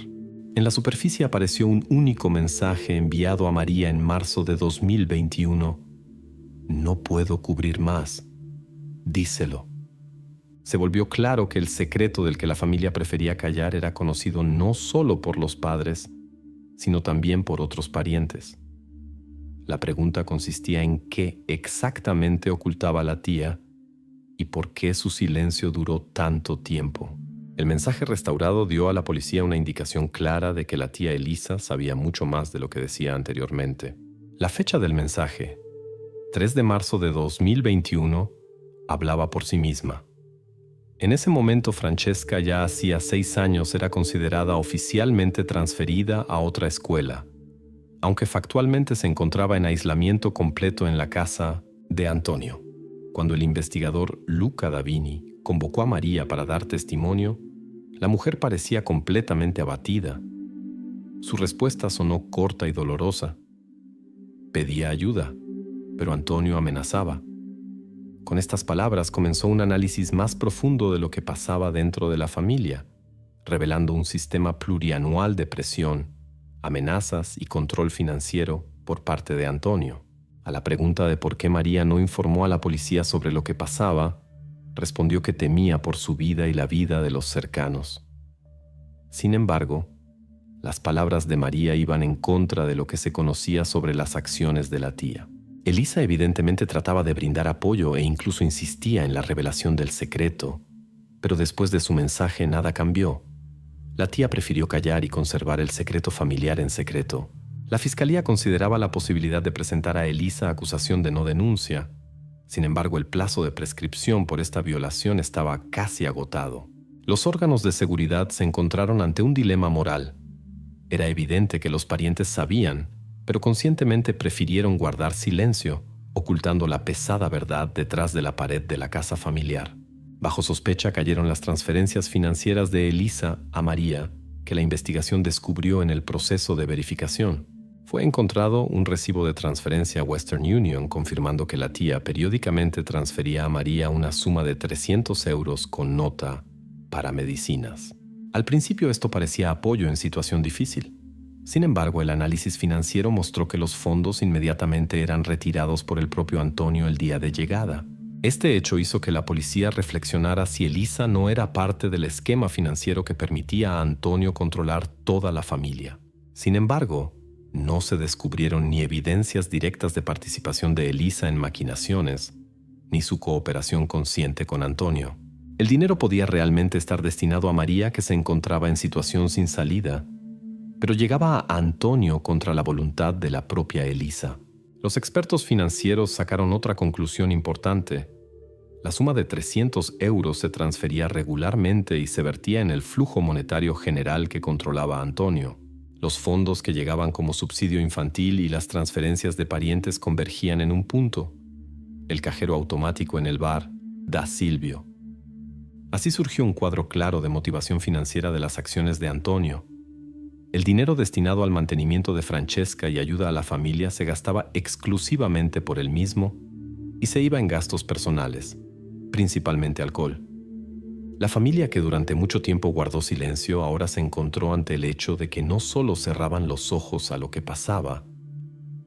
En la superficie apareció un único mensaje enviado a María en marzo de 2021. No puedo cubrir más. Díselo. Se volvió claro que el secreto del que la familia prefería callar era conocido no solo por los padres, sino también por otros parientes. La pregunta consistía en qué exactamente ocultaba la tía y por qué su silencio duró tanto tiempo. El mensaje restaurado dio a la policía una indicación clara de que la tía Elisa sabía mucho más de lo que decía anteriormente. La fecha del mensaje, 3 de marzo de 2021, hablaba por sí misma. En ese momento, Francesca ya hacía 6 años era considerada oficialmente transferida a otra escuela, aunque factualmente se encontraba en aislamiento completo en la casa de Antonio. Cuando el investigador Luca Davini convocó a María para dar testimonio, la mujer parecía completamente abatida. Su respuesta sonó corta y dolorosa. Pedía ayuda, pero Antonio amenazaba. Con estas palabras comenzó un análisis más profundo de lo que pasaba dentro de la familia, revelando un sistema plurianual de presión, amenazas y control financiero por parte de Antonio. A la pregunta de por qué María no informó a la policía sobre lo que pasaba, respondió que temía por su vida y la vida de los cercanos. Sin embargo, las palabras de María iban en contra de lo que se conocía sobre las acciones de la tía. Elisa evidentemente trataba de brindar apoyo e incluso insistía en la revelación del secreto, Pero después de su mensaje nada cambió. La tía prefirió callar y conservar el secreto familiar en secreto. La fiscalía consideraba la posibilidad de presentar a Elisa acusación de no denuncia. Sin embargo, el plazo de prescripción por esta violación estaba casi agotado. Los órganos de seguridad se encontraron ante un dilema moral. Era evidente que los parientes sabían, pero conscientemente prefirieron guardar silencio, ocultando la pesada verdad detrás de la pared de la casa familiar. Bajo sospecha cayeron las transferencias financieras de Elisa a María, que la investigación descubrió en el proceso de verificación. Fue encontrado un recibo de transferencia a Western Union confirmando que la tía periódicamente transfería a María una suma de 300 euros con nota para medicinas. Al principio esto parecía apoyo en situación difícil. Sin embargo, el análisis financiero mostró que los fondos inmediatamente eran retirados por el propio Antonio el día de llegada. Este hecho hizo que la policía reflexionara si Elisa no era parte del esquema financiero que permitía a Antonio controlar toda la familia. Sin embargo, no se descubrieron ni evidencias directas de participación de Elisa en maquinaciones, ni su cooperación consciente con Antonio. El dinero podía realmente estar destinado a María, que se encontraba en situación sin salida, pero llegaba a Antonio contra la voluntad de la propia Elisa. Los expertos financieros sacaron otra conclusión importante. La suma de 300 euros se transfería regularmente y se vertía en el flujo monetario general que controlaba Antonio. Los fondos que llegaban como subsidio infantil y las transferencias de parientes convergían en un punto: el cajero automático en el bar Da Silvio. Así surgió un cuadro claro de motivación financiera de las acciones de Antonio. El dinero destinado al mantenimiento de Francesca y ayuda a la familia se gastaba exclusivamente por él mismo y se iba en gastos personales, principalmente alcohol. La familia, que durante mucho tiempo guardó silencio, ahora se encontró ante el hecho de que no solo cerraban los ojos a lo que pasaba,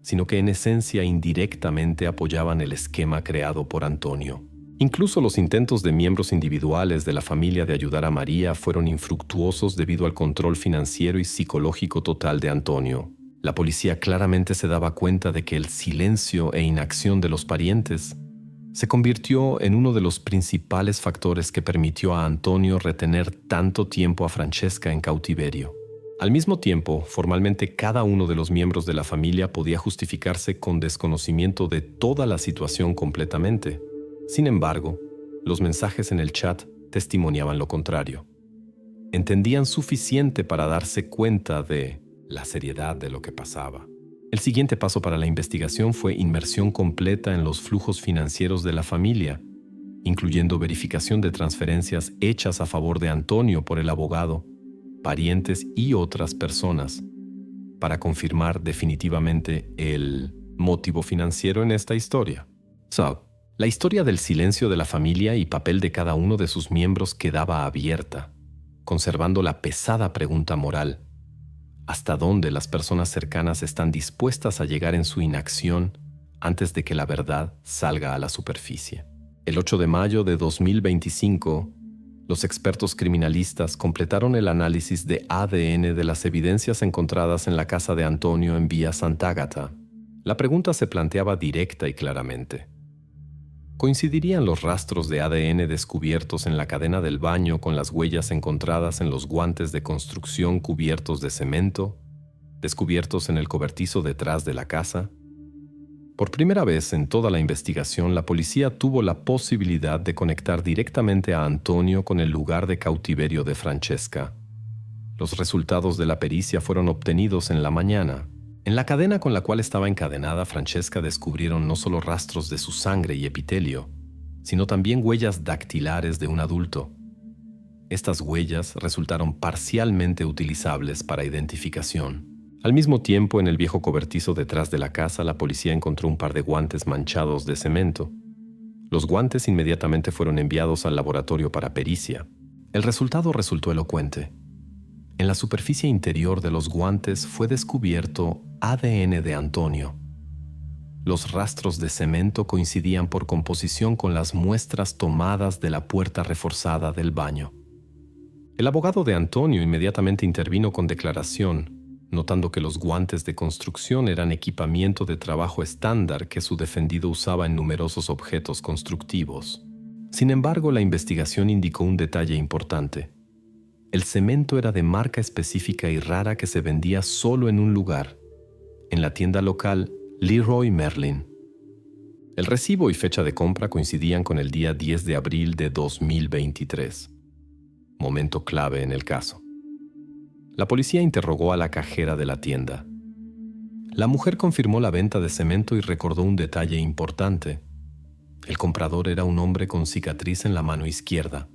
sino que en esencia indirectamente apoyaban el esquema creado por Antonio. Incluso los intentos de miembros individuales de la familia de ayudar a María fueron infructuosos debido al control financiero y psicológico total de Antonio. La policía claramente se daba cuenta de que el silencio e inacción de los parientes se convirtió en uno de los principales factores que permitió a Antonio retener tanto tiempo a Francesca en cautiverio. Al mismo tiempo, formalmente cada uno de los miembros de la familia podía justificarse con desconocimiento de toda la situación completamente. Sin embargo, los mensajes en el chat testimoniaban lo contrario. Entendían suficiente para darse cuenta de la seriedad de lo que pasaba. El siguiente paso para la investigación fue inmersión completa en los flujos financieros de la familia, incluyendo verificación de transferencias hechas a favor de Antonio por el abogado, parientes y otras personas, para confirmar definitivamente el motivo financiero en esta historia. La historia del silencio de la familia y papel de cada uno de sus miembros quedaba abierta, conservando la pesada pregunta moral: ¿hasta dónde las personas cercanas están dispuestas a llegar en su inacción antes de que la verdad salga a la superficie? El 8 de mayo de 2025, los expertos criminalistas completaron el análisis de ADN de las evidencias encontradas en la casa de Antonio en Vía Sant'Agata. La pregunta se planteaba directa y claramente: ¿coincidirían los rastros de ADN descubiertos en la cadena del baño con las huellas encontradas en los guantes de construcción cubiertos de cemento, descubiertos en el cobertizo detrás de la casa? Por primera vez en toda la investigación, la policía tuvo la posibilidad de conectar directamente a Antonio con el lugar de cautiverio de Francesca. Los resultados de la pericia fueron obtenidos en la mañana. En la cadena con la cual estaba encadenada Francesca descubrieron no solo rastros de su sangre y epitelio, sino también huellas dactilares de un adulto. Estas huellas resultaron parcialmente utilizables para identificación. Al mismo tiempo, en el viejo cobertizo detrás de la casa, la policía encontró un par de guantes manchados de cemento. Los guantes inmediatamente fueron enviados al laboratorio para pericia. El resultado resultó elocuente. En la superficie interior de los guantes fue descubierto ADN de Antonio. Los rastros de cemento coincidían por composición con las muestras tomadas de la puerta reforzada del baño. El abogado de Antonio inmediatamente intervino con declaración, notando que los guantes de construcción eran equipamiento de trabajo estándar que su defendido usaba en numerosos objetos constructivos. Sin embargo, la investigación indicó un detalle importante. El cemento era de marca específica y rara que se vendía solo en un lugar, en la tienda local Leroy Merlin. El recibo y fecha de compra coincidían con el día 10 de abril de 2023, momento clave en el caso. La policía interrogó a la cajera de la tienda. La mujer confirmó la venta de cemento y recordó un detalle importante. El comprador era un hombre con cicatriz en la mano izquierda.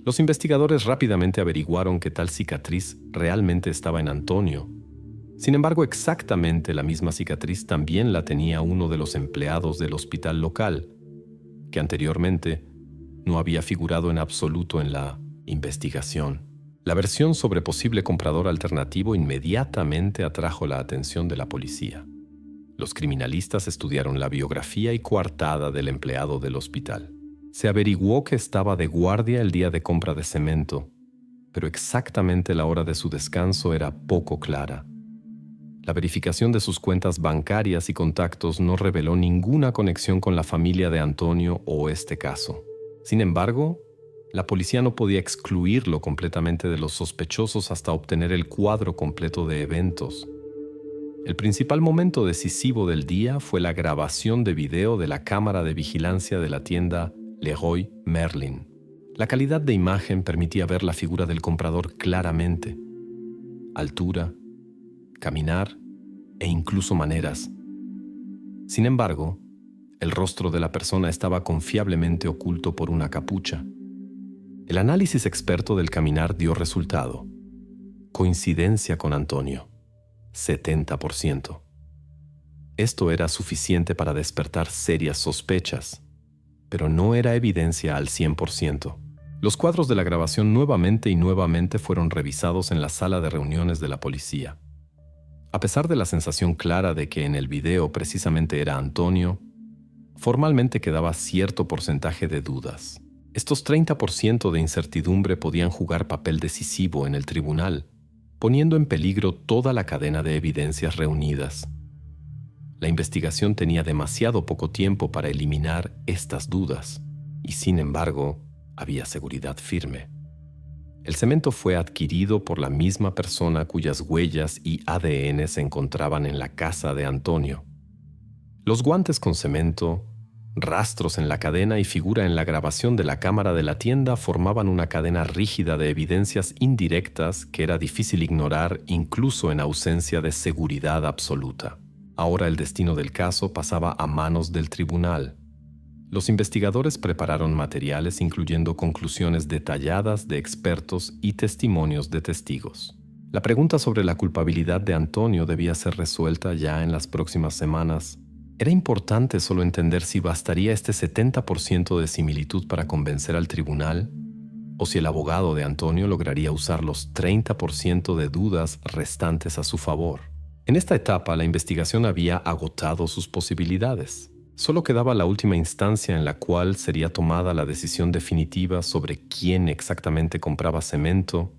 Los investigadores rápidamente averiguaron que tal cicatriz realmente estaba en Antonio. Sin embargo, exactamente la misma cicatriz también la tenía uno de los empleados del hospital local, que anteriormente no había figurado en absoluto en la investigación. La versión sobre posible comprador alternativo inmediatamente atrajo la atención de la policía. Los criminalistas estudiaron la biografía y coartada del empleado del hospital. Se averiguó que estaba de guardia el día de compra de cemento, pero exactamente la hora de su descanso era poco clara. La verificación de sus cuentas bancarias y contactos no reveló ninguna conexión con la familia de Antonio o este caso. Sin embargo, la policía no podía excluirlo completamente de los sospechosos hasta obtener el cuadro completo de eventos. El principal momento decisivo del día fue la grabación de video de la cámara de vigilancia de la tienda Leroy Merlin. La calidad de imagen permitía ver la figura del comprador claramente. Altura, caminar e incluso maneras. Sin embargo, el rostro de la persona estaba confiablemente oculto por una capucha. El análisis experto del caminar dio resultado. Coincidencia con Antonio. 70%. Esto era suficiente para despertar serias sospechas, pero no era evidencia al 100%. Los cuadros de la grabación nuevamente y nuevamente fueron revisados en la sala de reuniones de la policía. A pesar de la sensación clara de que en el video precisamente era Antonio, formalmente quedaba cierto porcentaje de dudas. Estos 30% de incertidumbre podían jugar papel decisivo en el tribunal, poniendo en peligro toda la cadena de evidencias reunidas. La investigación tenía demasiado poco tiempo para eliminar estas dudas, y sin embargo, había seguridad firme. El cemento fue adquirido por la misma persona cuyas huellas y ADN se encontraban en la casa de Antonio. Los guantes con cemento, rastros en la cadena y figura en la grabación de la cámara de la tienda formaban una cadena rígida de evidencias indirectas que era difícil ignorar incluso en ausencia de seguridad absoluta. Ahora el destino del caso pasaba a manos del tribunal. Los investigadores prepararon materiales incluyendo conclusiones detalladas de expertos y testimonios de testigos. La pregunta sobre la culpabilidad de Antonio debía ser resuelta ya en las próximas semanas. Era importante solo entender si bastaría este 70% de similitud para convencer al tribunal o si el abogado de Antonio lograría usar los 30% de dudas restantes a su favor. En esta etapa, la investigación había agotado sus posibilidades. Solo quedaba la última instancia en la cual sería tomada la decisión definitiva sobre quién exactamente compraba cemento,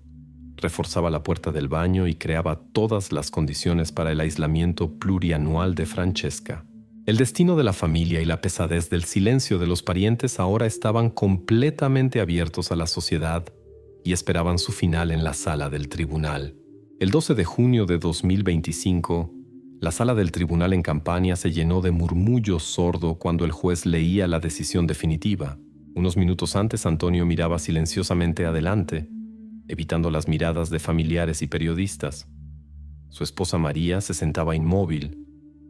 reforzaba la puerta del baño y creaba todas las condiciones para el aislamiento plurianual de Francesca. El destino de la familia y la pesadez del silencio de los parientes ahora estaban completamente abiertos a la sociedad y esperaban su final en la sala del tribunal. El 12 de junio de 2025, la sala del tribunal en Campania se llenó de murmullo sordo cuando el juez leía la decisión definitiva. Unos minutos antes, Antonio miraba silenciosamente adelante, evitando las miradas de familiares y periodistas. Su esposa María se sentaba inmóvil.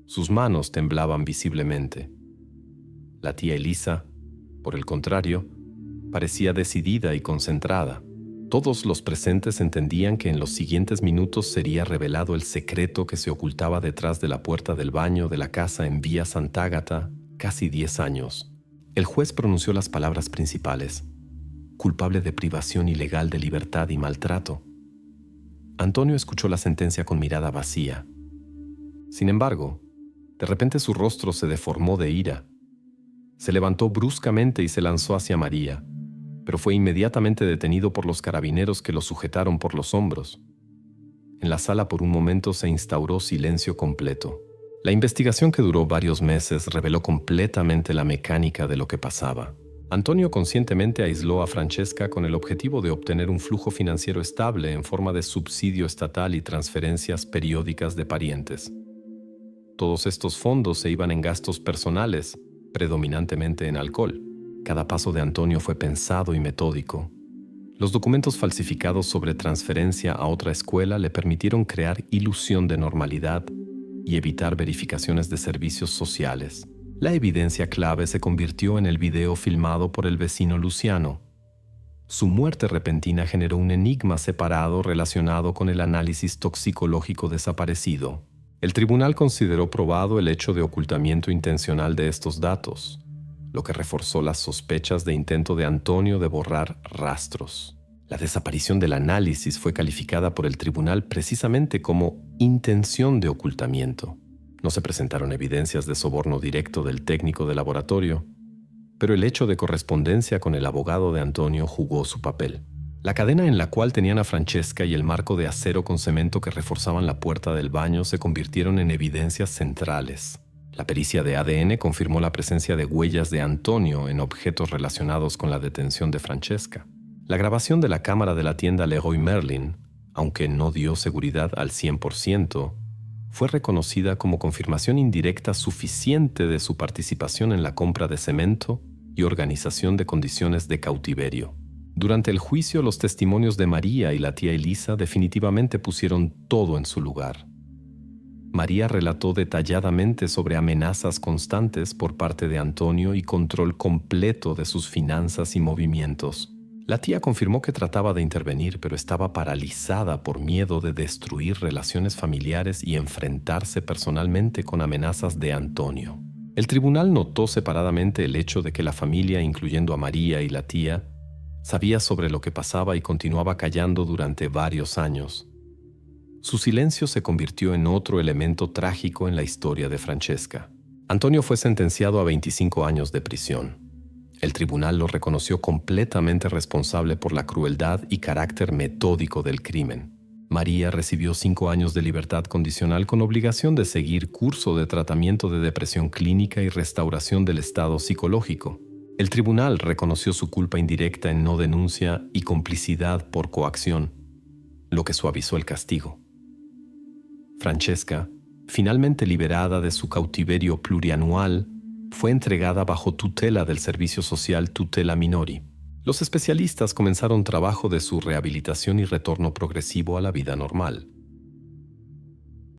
Sus manos temblaban visiblemente. La tía Elisa, por el contrario, parecía decidida y concentrada. Todos los presentes entendían que en los siguientes minutos sería revelado el secreto que se ocultaba detrás de la puerta del baño de la casa en Vía Sant'Agata, casi 10 años. El juez pronunció las palabras principales: culpable de privación ilegal de libertad y maltrato. Antonio escuchó la sentencia con mirada vacía. Sin embargo, de repente su rostro se deformó de ira. Se levantó bruscamente y se lanzó hacia María, pero fue inmediatamente detenido por los carabineros que lo sujetaron por los hombros. En la sala por un momento se instauró silencio completo. La investigación, que duró varios meses, reveló completamente la mecánica de lo que pasaba. Antonio conscientemente aisló a Francesca con el objetivo de obtener un flujo financiero estable en forma de subsidio estatal y transferencias periódicas de parientes. Todos estos fondos se iban en gastos personales, predominantemente en alcohol. Cada paso de Antonio fue pensado y metódico. Los documentos falsificados sobre transferencia a otra escuela le permitieron crear ilusión de normalidad y evitar verificaciones de servicios sociales. La evidencia clave se convirtió en el video filmado por el vecino Luciano. Su muerte repentina generó un enigma separado relacionado con el análisis toxicológico desaparecido. El tribunal consideró probado el hecho de ocultamiento intencional de estos datos, lo que reforzó las sospechas de intento de Antonio de borrar rastros. La desaparición del análisis fue calificada por el tribunal precisamente como intención de ocultamiento. No se presentaron evidencias de soborno directo del técnico de laboratorio, pero el hecho de correspondencia con el abogado de Antonio jugó su papel. La cadena en la cual tenían a Francesca y el marco de acero con cemento que reforzaban la puerta del baño se convirtieron en evidencias centrales. La pericia de ADN confirmó la presencia de huellas de Antonio en objetos relacionados con la detención de Francesca. La grabación de la cámara de la tienda Leroy Merlin, aunque no dio seguridad al 100%, fue reconocida como confirmación indirecta suficiente de su participación en la compra de cemento y organización de condiciones de cautiverio. Durante el juicio, los testimonios de María y la tía Elisa definitivamente pusieron todo en su lugar. María relató detalladamente sobre amenazas constantes por parte de Antonio y control completo de sus finanzas y movimientos. La tía confirmó que trataba de intervenir, pero estaba paralizada por miedo de destruir relaciones familiares y enfrentarse personalmente con amenazas de Antonio. El tribunal notó separadamente el hecho de que la familia, incluyendo a María y la tía, sabía sobre lo que pasaba y continuaba callando durante varios años. Su silencio se convirtió en otro elemento trágico en la historia de Francesca. Antonio fue sentenciado a 25 años de prisión. El tribunal lo reconoció completamente responsable por la crueldad y carácter metódico del crimen. María recibió 5 años de libertad condicional con obligación de seguir curso de tratamiento de depresión clínica y restauración del estado psicológico. El tribunal reconoció su culpa indirecta en no denuncia y complicidad por coacción, lo que suavizó el castigo. Francesca, finalmente liberada de su cautiverio plurianual, fue entregada bajo tutela del Servicio Social Tutela Minori. Los especialistas comenzaron trabajo de su rehabilitación y retorno progresivo a la vida normal.